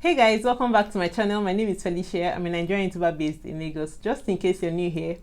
Hey guys, welcome back to my channel. My name is Felicia. I'm a Nigerian YouTuber based in Lagos. Just in case you're new here,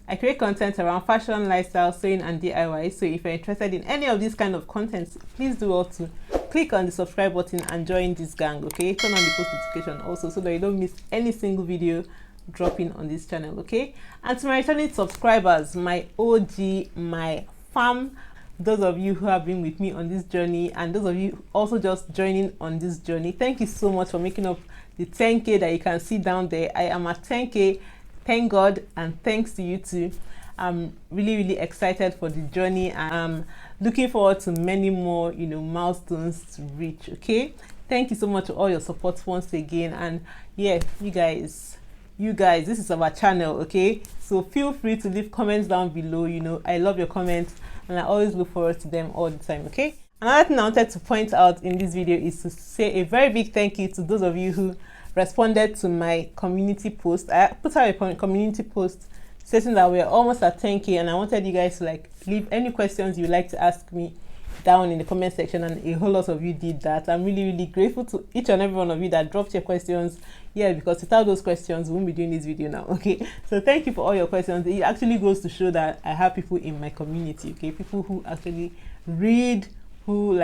I create content around fashion, lifestyle, sewing and DIY. So if you're interested in any of these kind of contents, please do also click on the subscribe button and join this gang, okay? Turn on the post notification also so that you don't miss any single video dropping on this channel, okay? And to my returning subscribers, my OG, my fam, those of you who have been with me on this journey and those of you also just joining on this journey, thank you so much for making up the 10k that you can see down there. I am at 10k. Thank God, and thanks to you too. I'm really excited for the journey, and I'm looking forward to many more milestones to reach. Okay, thank you so much for all your support once again. And yeah, you guys, this is our channel, okay? So feel free to leave comments down below. I love your comments and I always look forward to them all the time, okay? Another thing I wanted to point out in this video is to say a very big thank you to those of you who responded to my community post. I put out a community post stating that we're almost at 10k, and I wanted you guys to leave any questions you'd like to ask me down in the comment section, and a whole lot of you did that. I'm really grateful to each and every one of you that dropped your questions. Yeah, because without those questions we won't be doing this video now, okay? So thank you for all your questions. It actually goes to show that I have people in my community, okay? People who actually read, who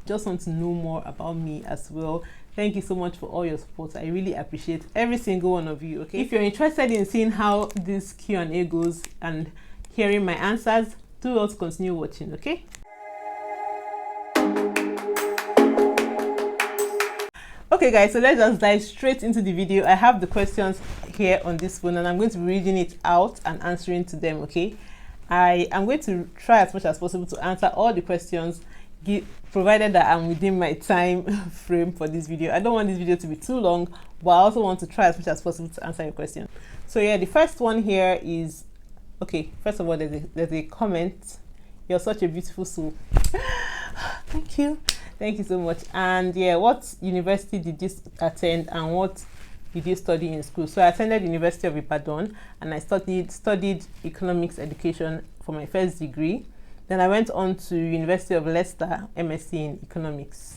just want to know more about me as well. Thank you so much for all your support. I really appreciate every single one of you, okay? If you're interested in seeing how this Q&A goes and hearing my answers, do also continue watching, okay? Okay guys, so let's just dive straight into the video. I have the questions here on this phone and I'm going to be reading it out and answering to them, okay? I am going to try as much as possible to answer all the questions, provided that I'm within my time frame for this video. I don't want this video to be too long, but I also want to try as much as possible to answer your question. So yeah, the first one here is, okay, first of all, there's a comment. You're such a beautiful soul. Thank you so much. And yeah, what university did you attend and what did you study in school? So I attended University of Ibadan and I studied economics education for my first degree. Then I went on to University of Leicester, MSc in economics.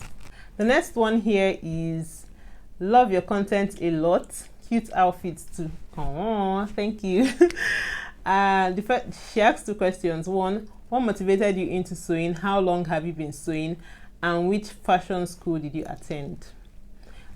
The next one here is, love your content a lot. Cute outfits too. Oh, thank you. She asked two questions. One, what motivated you into sewing? How long have you been sewing? And which fashion school did you attend?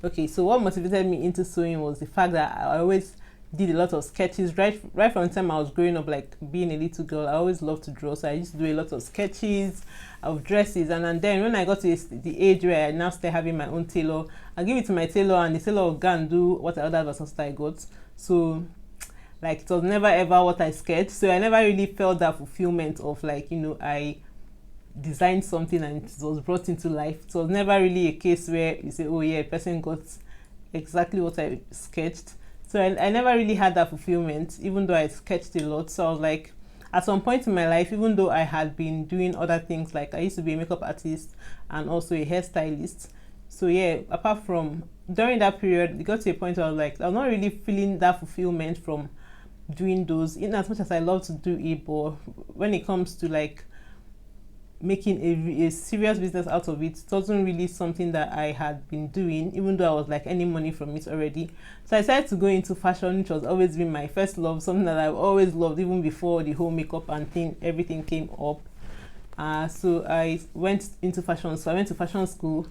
Okay, so what motivated me into sewing was the fact that I always did a lot of sketches right from the time I was growing up, like being a little girl. I always loved to draw, so I used to do a lot of sketches of dresses. And then when I got to the age where I now start having my own tailor, I give it to my tailor and the tailor will go and do what other versions I got. So it was never ever what I sketched, so I never really felt that fulfillment of I designed something and it was brought into life. It was never really a case where you say, oh yeah, a person got exactly what I sketched. So I never really had that fulfillment, even though I sketched a lot. So I was like, at some point in my life, even though I had been doing other things, like I used to be a makeup artist and also a hairstylist. So yeah, apart from during that period, it got to a point where I was like, I'm not really feeling that fulfillment from doing those, in as much as I love to do it. But when it comes to making a serious business out of it wasn't really something that I had been doing, even though I was earning money from it already. So I decided to go into fashion, which was always been my first love, something that I've always loved even before the whole makeup and everything came up. So I went into fashion. So I went to fashion school.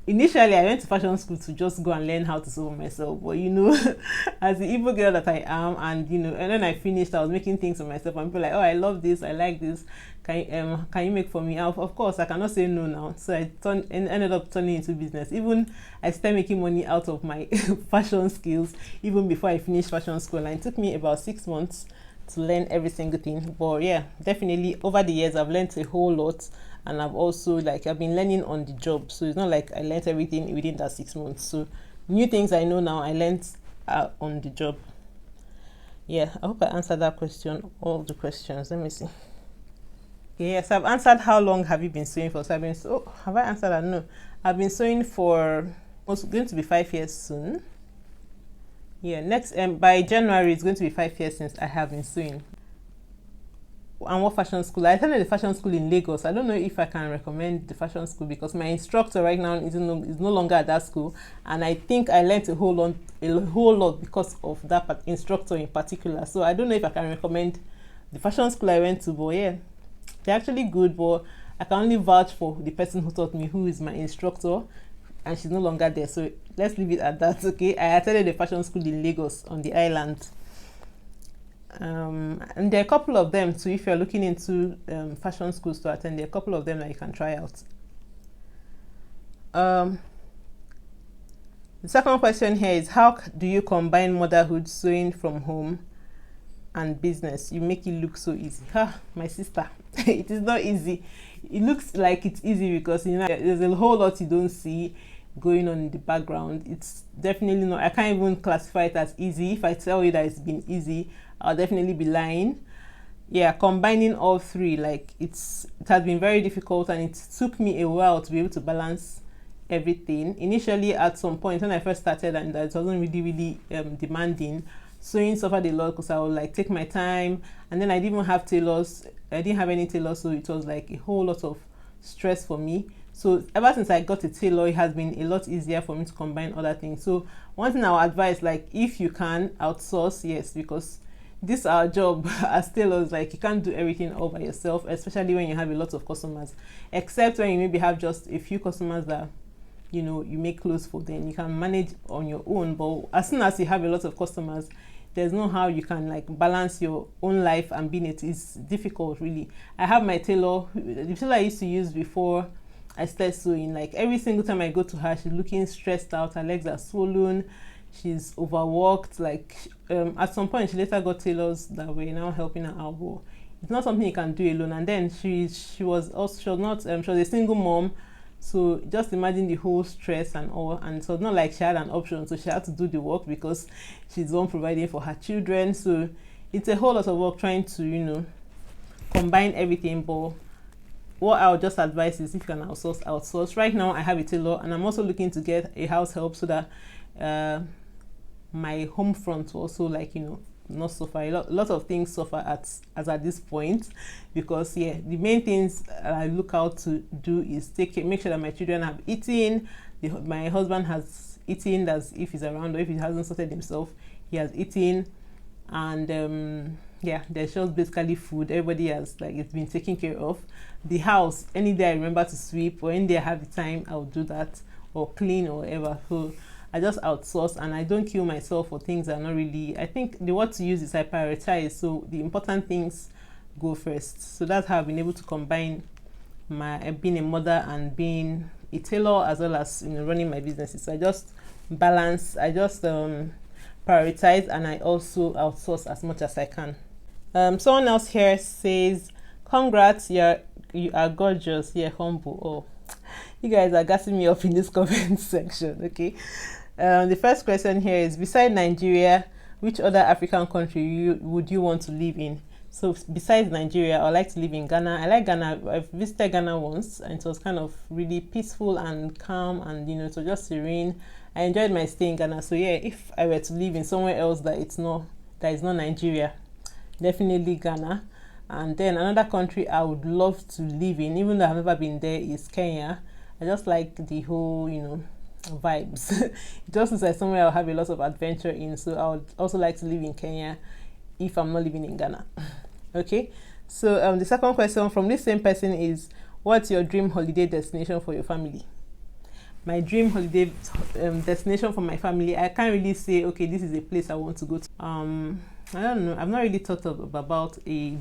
Initially, I went to fashion school to just go and learn how to sew myself. But as the evil girl that I am, and then I finished, I was making things for myself, and people were like, oh, I love this, I like this. Can you make for me? Of course, I cannot say no now. So I ended up turning into business. Even I started making money out of my fashion skills even before I finished fashion school. And it took me about 6 months to learn every single thing. But yeah, definitely over the years I've learned a whole lot. And I've also I've been learning on the job, so it's not like I learned everything within that 6 months. So new things I know now, I learned on the job. Yeah, I hope I answered that question, all the questions. Let me see. Yes, I've answered how long have you been sewing for. So have I answered that? No, I've been sewing for it's going to be 5 years soon. Yeah, next by January it's going to be 5 years since I have been sewing. And what fashion school? I attended the fashion school in Lagos. I don't know if I can recommend the fashion school because my instructor right now is no longer at that school, and I think I learned a whole lot because of that instructor in particular. So I don't know if I can recommend the fashion school I went to, but yeah, they're actually good. But I can only vouch for the person who taught me, who is my instructor, and she's no longer there. So let's leave it at that. Okay, I attended the fashion school in Lagos on the island. And there are a couple of them too. If you're looking into fashion schools to attend, there are a couple of them that you can try out. The second question here is, how do you combine motherhood, sewing from home, and business? You make it look so easy. My sister, it is not easy. It looks like it's easy because there's a whole lot you don't see going on in the background. It's definitely not. I can't even classify it as easy. If I tell you that it's been easy, I'll definitely be lying. Yeah, combining all three, like it has been very difficult, and it took me a while to be able to balance everything. Initially, at some point when I first started, and it wasn't really demanding, sewing suffered a lot because I would like take my time, and then I didn't even have tailors. I didn't have any tailors, so it was like a whole lot of stress for me. So ever since I got a tailor, it has been a lot easier for me to combine other things. So one thing I would advise, like if you can outsource, yes, because this is our job as tailors. Like you can't do everything all by yourself, especially when you have a lot of customers, except when you maybe have just a few customers that you make clothes for. Then you can manage on your own. But as soon as you have a lot of customers, there's no how you can like balance your own life and being it. It's difficult, really. I have my tailor, the tailor I used to use before I started sewing. Like every single time I go to her, she's looking stressed out. Her legs are swollen. She's overworked. Like at some point, she later got tailors that were now helping her out. But it's not something you can do alone. And then she was a single mom. So just imagine the whole stress and all. And so it's not like she had an option. So she had to do the work because she's the one providing for her children. So it's a whole lot of work trying to, combine everything. But what I would just advise is if you can outsource. Right now, I have a tailor, and I'm also looking to get a house help so that my home front will also not suffer. A lot of things suffer at this point, because the main things I look out to do is make sure that my children have eaten, my husband has eaten, that's if he's around, or if he hasn't sorted himself, he has eaten, and there's just basically food. Everybody has it's been taken care of. The house, any day I remember to sweep, or any day I have the time, I'll do that, or clean or whatever. So I just outsource, and I don't kill myself for things that are not really. I think the word to use is I prioritize. So the important things go first. So that's how I've been able to combine my being a mother and being a tailor, as well as running my businesses. So I just balance. I just prioritize, and I also outsource as much as I can. Someone else here says, "Congrats, you are gorgeous. You're humble." Oh, you guys are gassing me up in this comment section. Okay. The first question here is, beside Nigeria, which other African country would you want to live in? So besides Nigeria, I would like to live in Ghana. I like Ghana. I've visited Ghana once, and it was kind of really peaceful and calm, and it was just serene. I enjoyed my stay in Ghana. So yeah, if I were to live in somewhere else that is not Nigeria, definitely Ghana. And then another country I would love to live in, even though I've never been there, is Kenya. I just like the whole vibes. Just as like somewhere I'll have a lot of adventure in. So I would also like to live in Kenya if I'm not living in Ghana. Okay, so the second question from this same person is, what's your dream holiday destination for your family? My dream holiday destination for my family, I can't really say, okay, this is a place I want to go to. I don't know. I've not really thought about a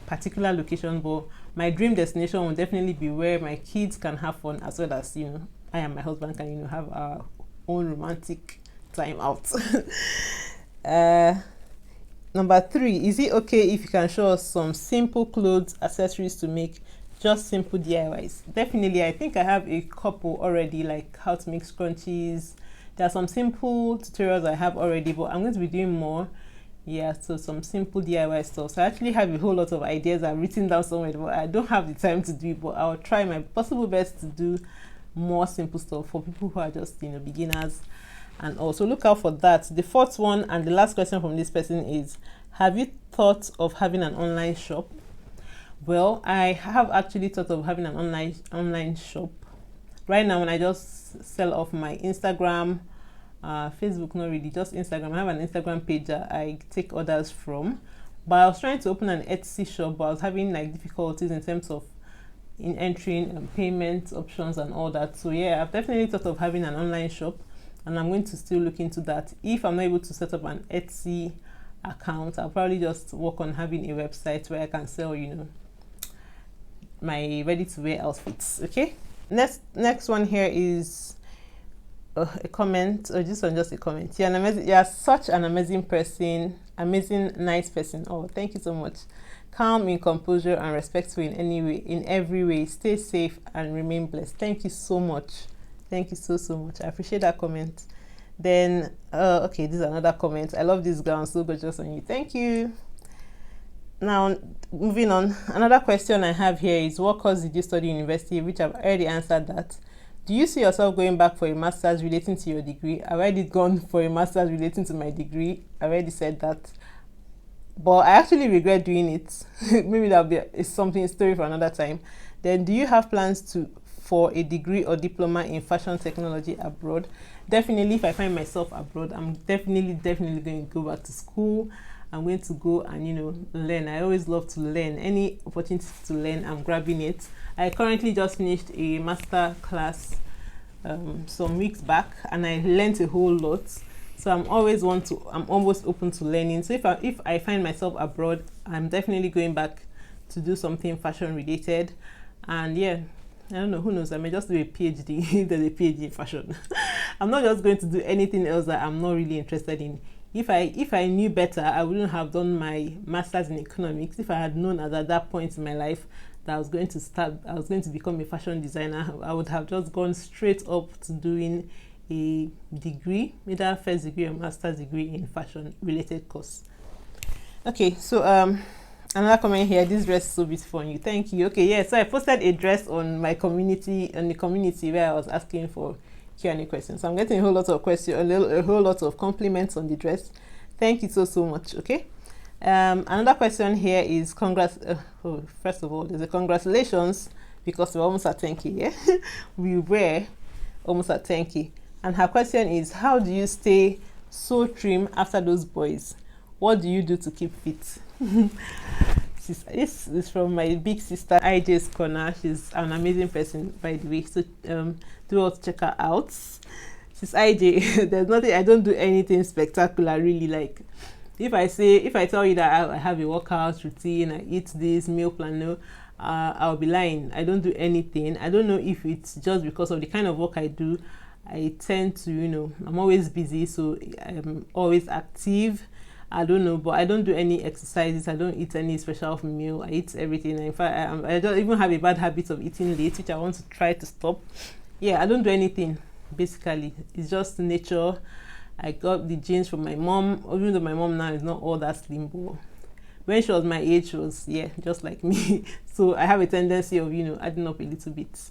particular location, but my dream destination will definitely be where my kids can have fun, as well as I and my husband can have our own romantic time out. Number 3, is it okay if you can show us some simple clothes accessories to make, just simple DIYs? Definitely. I think I have a couple already, like how to make scrunchies. There are some simple tutorials I have already, but I'm going to be doing more. Yeah, so some simple DIY stuff. So I actually have a whole lot of ideas I've written down somewhere, but I don't have the time to do it. But I'll try my possible best to do more simple stuff for people who are just beginners, and also look out for that. The fourth one and the last question from this person is, have you thought of having an online shop? Well, I have actually thought of having an online shop. Right now, when I just sell off my Instagram, Facebook, not really, just Instagram. I have an Instagram page that I take orders from. But I was trying to open an Etsy shop, but I was having like difficulties in terms of in entering payment options and all that. So yeah, I've definitely thought of having an online shop, and I'm going to still look into that. If I'm not able to set up an Etsy account, I'll probably just work on having a website where I can sell, my ready-to-wear outfits. Okay. Next one here is a comment. Or this one just a comment. You're such an amazing person, nice person. Oh, thank you so much. Calm in composure and respectful in every way. Stay safe and remain blessed. Thank you so much. Thank you so much. I appreciate that comment. Then okay, this is another comment. I love this gown, so gorgeous on you. Thank you. Now, moving on, another question I have here is, what course did you study in university? Which I've already answered that. Do you see yourself going back for a master's relating to your degree? I've already gone for a master's relating to my degree. I already said that. But I actually regret doing it. Maybe that'll be something, a story for another time. Then, do you have plans for a degree or diploma in fashion technology abroad? Definitely, if I find myself abroad, I'm definitely going to go back to school. I'm going to go and learn. I always love to learn. Any opportunity to learn, I'm grabbing it. I currently just finished a master class some weeks back, and I learned a whole lot. So I'm always open to learning. So if I find myself abroad, I'm definitely going back to do something fashion related. And yeah, I don't know, who knows, I may just do a PhD if there's a PhD in fashion. I'm not just going to do anything else that I'm not really interested in. If I knew better, I wouldn't have done my master's in economics. If I had known at that point in my life that I was going to become a fashion designer, I would have just gone straight up to doing a degree, either first degree or master's degree in fashion related course. Okay, so another comment here. This dress is so beautiful on you. Thank you. Okay, yeah. So I posted a dress on the community where I was asking for Q&A questions. So I'm getting a whole lot of a whole lot of compliments on the dress. Thank you so much. Okay. Another question here is congrats. First of all, there's a congratulations because we're almost at 10K. Yeah, we were almost at 10K. And her question is, how do you stay so trim after those boys? What do you do to keep fit? This is from my big sister IJ's corner. She's an amazing person, by the way. So do all check her out. She's IJ. There's nothing. I don't do anything spectacular, really. Like if I tell you that I have a workout routine, I eat this meal plan, no, I'll be lying. I don't do anything. I don't know if it's just because of the kind of work I do. I tend to, I'm always busy, so I'm always active. I don't know, but I don't do any exercises. I don't eat any special meal. I eat everything. In fact, I don't even have a bad habit of eating late, which I want to try to stop. Yeah, I don't do anything, basically. It's just nature. I got the genes from my mom, even though my mom now is not all that slim, but when she was my age, she was, just like me. So I have a tendency of, adding up a little bit.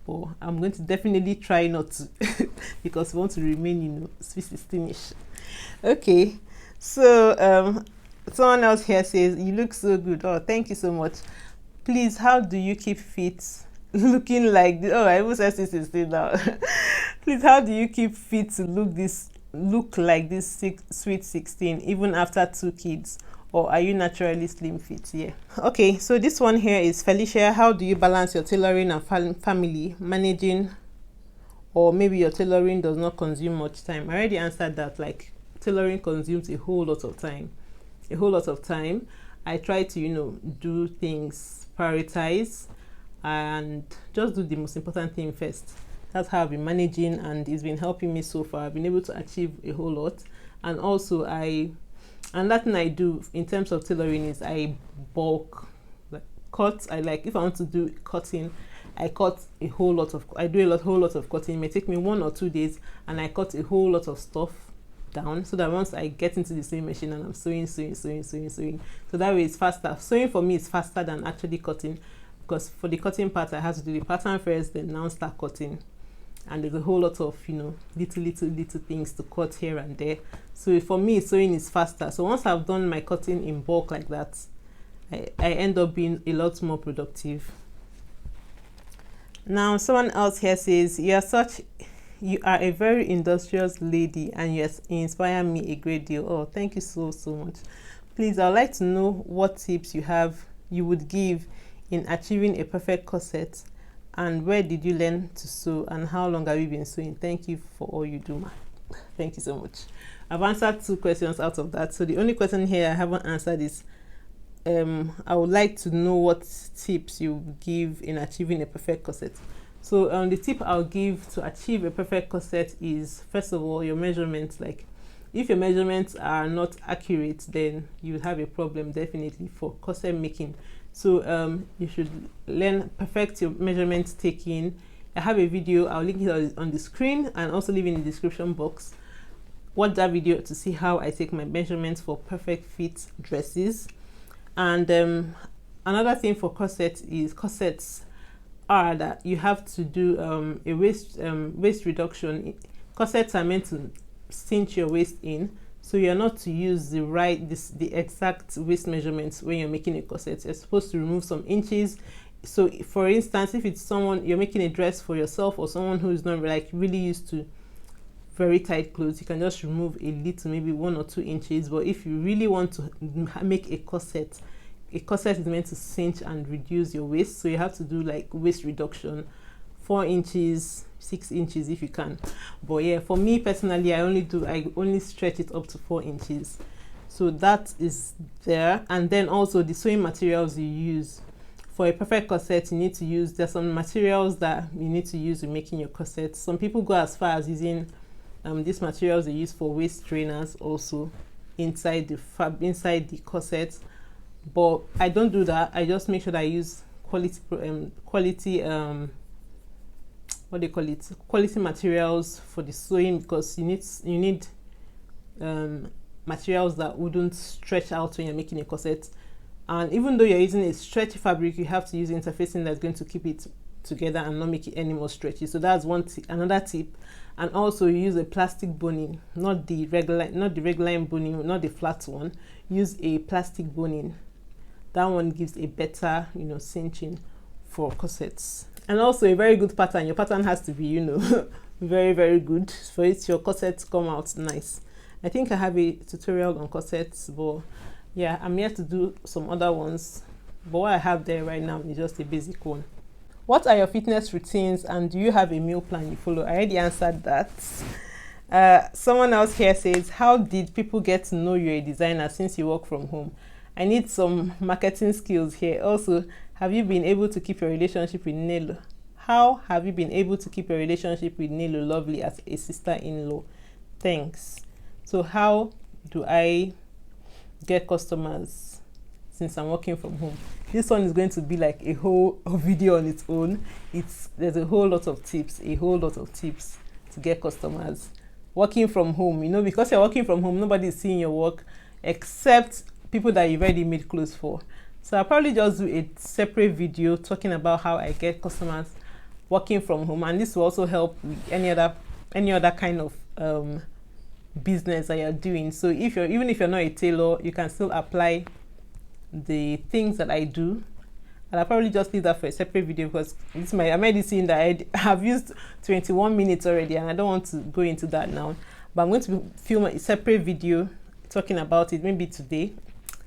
But I'm going to definitely try not to because we want to remain, sweet 16-ish. Okay. So someone else here says, you look so good. Oh, thank you so much. Please, how do you keep fit looking like this? Oh, I even said 16 now. Please, how do you keep fit to look like this sweet 16 even after 2 kids? Or are you naturally slim fit? Yeah. Okay, so this one here is Felicia. How do you balance your tailoring and family managing? Or maybe your tailoring does not consume much time. I already answered that. Like, tailoring consumes a whole lot of time. I try to, do things, prioritize, and just do the most important thing first. That's how I've been managing, and it's been helping me so far. I've been able to achieve a whole lot. And also that thing I do in terms of tailoring is I bulk, like cut. If I want to do cutting, I cut a whole lot of cutting. It may take me 1 or 2 days, and I cut a whole lot of stuff down so that once I get into the sewing machine and I'm sewing, so that way it's faster. Sewing for me is faster than actually cutting, because for the cutting part I have to do the pattern first, then now start cutting, and there's a whole lot of little things to cut here and there. So for me, sewing is faster. So once I've done my cutting in bulk like that, I end up being a lot more productive. Now, someone else here says, you are a very industrious lady and you inspire me a great deal. Oh, thank you so much. Please, I'd like to know what tips you would give in achieving a perfect corset, and where did you learn to sew, and how long have you been sewing? Thank you for all you do, ma. Thank you so much. I've answered 2 questions out of that. So the only question here I haven't answered is, I would like to know what tips you give in achieving a perfect corset. So the tip I'll give to achieve a perfect corset is, first of all, your measurements. Like, if your measurements are not accurate, then you will have a problem definitely for corset making. So you should perfect your measurements taking. I have a video, I'll link it on the screen and also leave it in the description box. Watch that video to see how I take my measurements for perfect fit dresses. And another thing for corsets are that you have to do a waist reduction. Corsets are meant to cinch your waist in, so you're not to use the exact waist measurements when you're making a corset. You're supposed to remove some inches. So for instance, if it's someone you're making a dress for yourself, or someone who is not like really used to very tight clothes, you can just remove a little, maybe 1 or 2 inches. But if you really want to make a corset is meant to cinch and reduce your waist, so you have to do like waist reduction, 4 inches, 6 inches if you can. But yeah, for me personally, I only stretch it up to 4 inches. So that is there. And then also the sewing materials you use for a perfect corset, there's some materials that you need to use in making your corset. Some people go as far as using these materials they use for waist trainers also inside the corset, but I don't do that. I just make sure that I use quality materials for the sewing, because you need materials that wouldn't stretch out when you're making a corset. And even though you're using a stretchy fabric, you have to use interfacing that's going to keep it together and not make it any more stretchy. So that's another tip. And also you use a plastic boning, not the regular boning, not the flat one. Use a plastic boning. That one gives a better cinching for corsets. And also a very good pattern. Your pattern has to be very, very good for your corsets to come out nice. I think I have a tutorial on corsets, but yeah, I'm here to do some other ones, but what I have there right now is just a basic one. What are your fitness routines, and do you have a meal plan you follow? I already answered that. Someone else here says, how did people get to know you're a designer since you work from home? I need some marketing skills here. Also, have you been able to keep your relationship with Nelo? How have you been able to keep your relationship with Nelo Lovely as a sister-in-law? Thanks. So how do I get customers since I'm working from home? This one is going to be like a whole video on its own. There's a whole lot of tips to get customers working from home. Because you're working from home, nobody is seeing your work except people that you've already made clothes for. So I'll probably just do a separate video talking about how I get customers working from home, and this will also help with any other kind of business that you're doing. So even if you're not a tailor, you can still apply the things that I do. And I'll probably just leave that for a separate video, because I'm already seeing that I have used 21 minutes already, and I don't want to go into that now. But I'm going to film a separate video talking about it. Maybe today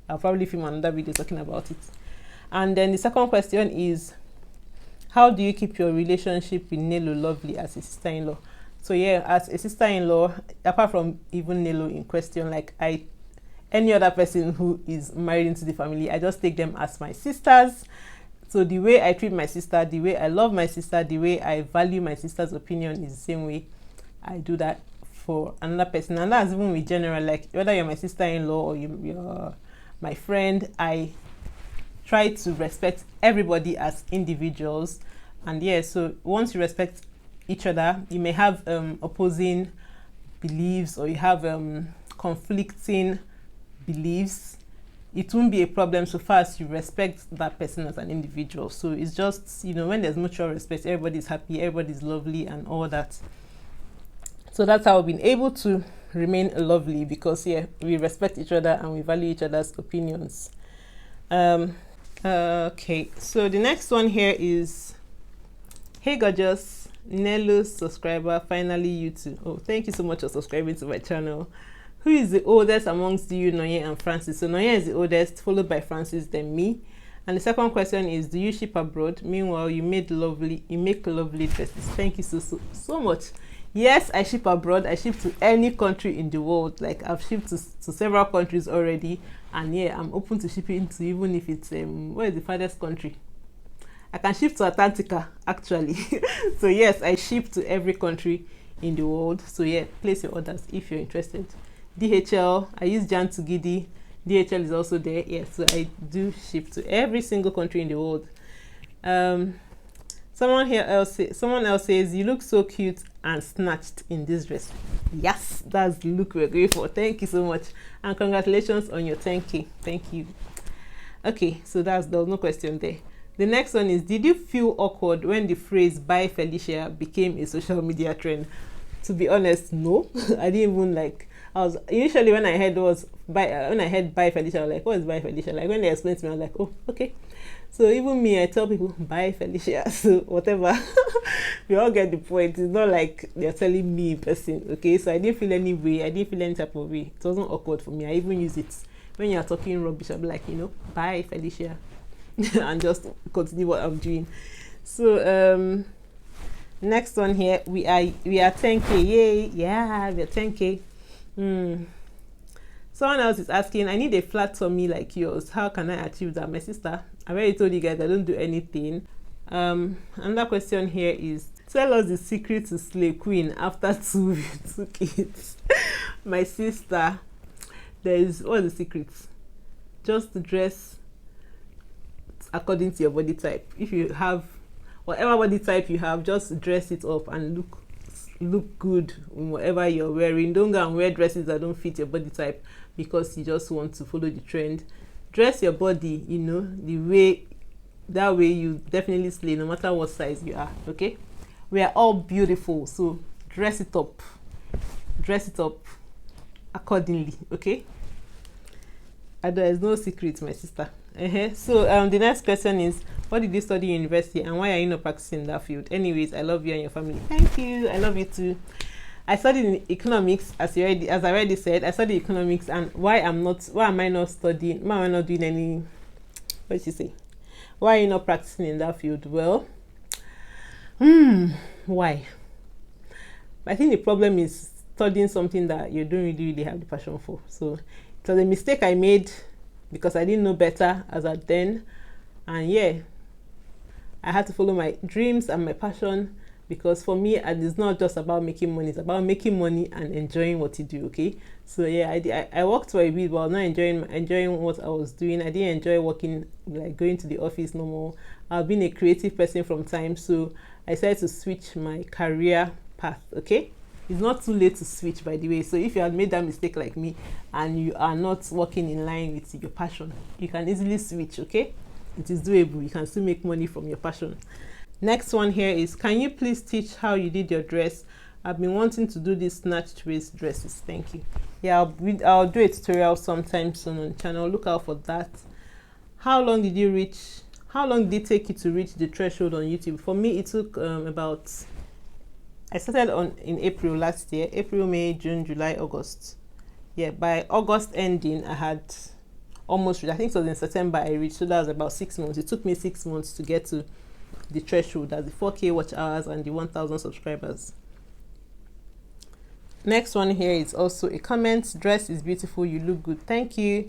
I'll probably film another video talking about it. And then the second question is, how do you keep your relationship with Nelo Lovely as a sister-in-law? So yeah, as a sister-in-law, apart from even Nelo in question, like any other person who is married into the family, I just take them as my sisters. So the way I treat my sister, the way I love my sister, the way I value my sister's opinion is the same way I do that for another person. And that's even with general, like whether you're my sister-in-law or you're my friend, I try to respect everybody as individuals. And yeah, so once you respect each other, you may have opposing beliefs, or you have conflicting beliefs. It won't be a problem so far as you respect that person as an individual. So it's just, when there's mutual respect, everybody's happy, everybody's lovely and all that. So that's how we've been able to remain lovely, because yeah, we respect each other and we value each other's opinions. Um, okay, so the next one here is, hey gorgeous, Nello's subscriber, finally you too. Oh, thank you so much for subscribing to my channel. Who is the oldest amongst you, Noye and Francis? So Noye is the oldest, followed by Francis, then me. And the second question is, do you ship abroad? Meanwhile, you make lovely dresses. Thank you so much. Yes, I ship abroad. I ship to any country in the world. Like I've shipped to several countries already, and yeah, I'm open to shipping to, even if it's where is the farthest country? I can ship to Antarctica actually. So yes, I ship to every country in the world. So yeah, place your orders if you're interested. DHL, I use Jan to Gidi. DHL is also there. Yes, so I do ship to every single country in the world. Someone else says, you look so cute and snatched in this dress. Yes, that's the look we're going for. Thank you so much, and congratulations on your 10K. Thank you. Okay, so there was no question there. The next one is, did you feel awkward when the phrase "Bye Felicia" became a social media trend? To be honest, no. I didn't even like. I was initially, when I heard "Bye Felicia," I was like, what is "Bye Felicia"? Like when they explained to me, I was like, oh, okay. So even me, I tell people, "Bye Felicia." So whatever. We all get the point. It's not like they're telling me in person. Okay, so I didn't feel any way. I didn't feel any type of way. It wasn't awkward for me. I even use it when you're talking rubbish. I'm like, "Bye Felicia." And just continue what I'm doing. So next one here, we are 10K. Yay, yeah, we are 10K. Someone else is asking, I need a flat tummy like yours. How can I achieve that? My sister, I already told you guys I don't do anything. Another question here is, tell us the secret to slay queen after two kids. My sister, what's the secret? Just to dress according to your body type. If you have whatever body type you have, just dress it up and look good in whatever you're wearing. Don't go and wear dresses that don't fit your body type because you just want to follow the trend. Dress your body, the way, that way you definitely slay no matter what size you are. Okay, we are all beautiful, so dress it up accordingly. Okay, and there is no secret, my sister. So the next question is, what did you study in university and why are you not practicing that field? Anyways, I love you and your family. Thank you. I love you too. I studied in economics, as I already said. I studied economics, and why am I not doing any, what did you say? Why are you not practicing in that field? Well, why? I think the problem is studying something that you don't really have the passion for. So it was a mistake I made because I didn't know better as at then, and yeah, I had to follow my dreams and my passion, because for me, it's not just about making money, it's about making money and enjoying what you do. Okay, so yeah, I worked for a bit, but I was not enjoying what I was doing. I didn't enjoy working, like going to the office no more. I've been a creative person from time, so I decided to switch my career path. Okay, it's not too late to switch, by the way. So if you had made that mistake like me and you are not working in line with your passion, you can easily switch. Okay, it is doable. You can still make money from your passion. Next one here is, can you please teach how you did your dress? I've been wanting to do these snatched waist dresses. Thank you. Yeah, I'll do a tutorial sometime soon on the channel. Look out for that. How long did it take you to reach the threshold on YouTube? For me, it took I started in April last year. April, May, June, July, August. Yeah, by August ending, I had almost reached. I think it was in September I reached, so that was about 6 months. It took me 6 months to get to the threshold, that's the 4K watch hours and the 1,000 subscribers. Next one here is also a comment. Dress is beautiful, you look good. Thank you.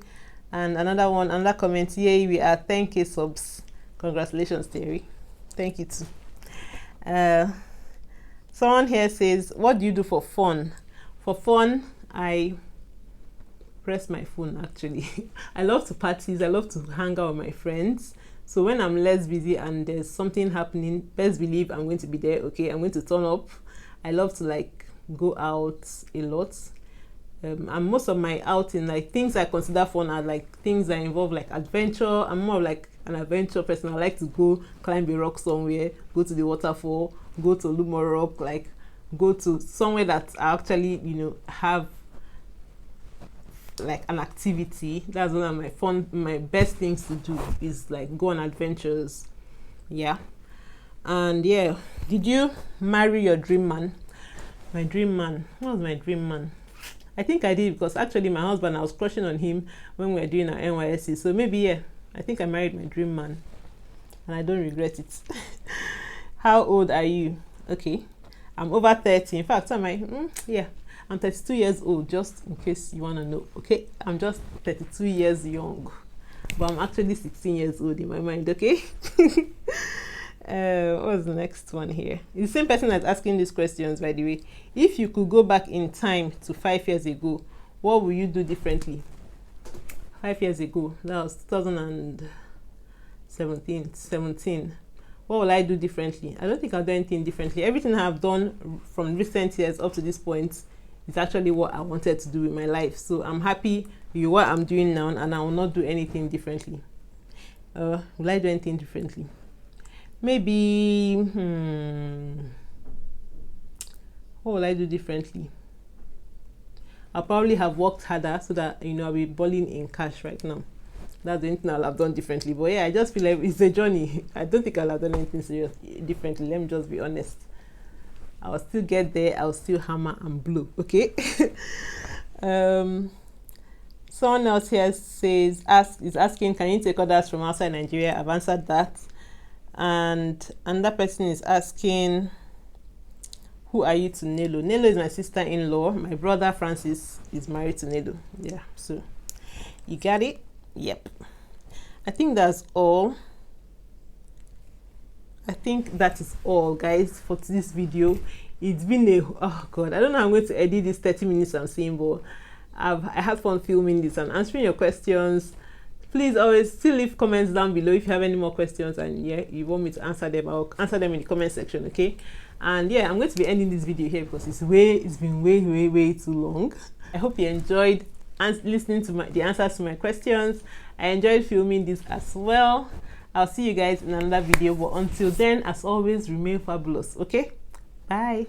And another comment. Yay, we are 10K subs. Congratulations, Terry. Thank you too. Someone here says, what do you do for fun? For fun, I press my phone actually. I love to parties, I love to hang out with my friends. So when I'm less busy and there's something happening, best believe I'm going to be there. Okay, I'm going to turn up. I love to like go out a lot. And most of my outing, like things I consider fun, are like things that involve like adventure. I'm more like an adventure person. I like to go climb a rock somewhere, go to the waterfall, go to Lumo Rock, like go to somewhere that I actually, have like an activity. That's one of my best things to do, is like go on adventures. Yeah. And yeah, did you marry your dream man? My dream man, what was my dream man? I think I did, because actually my husband, I was crushing on him when we were doing our NYSC. So maybe, yeah, I think I married my dream man, and I don't regret it. How old are you? Okay, I'm over 30. In fact, am I? Yeah, I'm 32 years old, just in case you want to know. Okay, I'm just 32 years young, but I'm actually 16 years old in my mind. Okay. What's the next one here? It's the same person that's asking these questions, by the way. If you could go back in time to 5 years ago, what would you do differently? 5 years ago, that was 2017. What will I do differently? I don't think I'll do anything differently. Everything I've done from recent years up to this point is actually what I wanted to do with my life. So I'm happy with what I'm doing now, and I will not do anything differently. Will I do anything differently? Maybe, what will I do differently? I'll probably have worked harder so that, I'll be balling in cash right now. That's the only thing I'll have done differently. But yeah, I just feel like it's a journey. I don't think I'll have done anything serious differently. Let me just be honest. I'll still get there. I'll still hammer and blow. Okay. Someone else here is asking, can you take orders from outside Nigeria? I've answered that. And another person is asking, who are you to Nelo? Nelo is my sister-in-law. My brother Francis is married to Nelo. Yeah, so you got it? Yep. I think that's all. I think that is all, guys, for this video. It's been oh god, I don't know how I'm going to edit this 30 minutes I'm saying, but I had fun filming this and answering your questions. Please always still leave comments down below if you have any more questions, and yeah, you want me to answer them. I'll answer them in the comment section. Okay. And yeah, I'm going to be ending this video here because it's been way too long. I hope you enjoyed listening to the answers to my questions. I enjoyed filming this as well. I'll see you guys in another video, but until then, as always, remain fabulous. Okay, bye.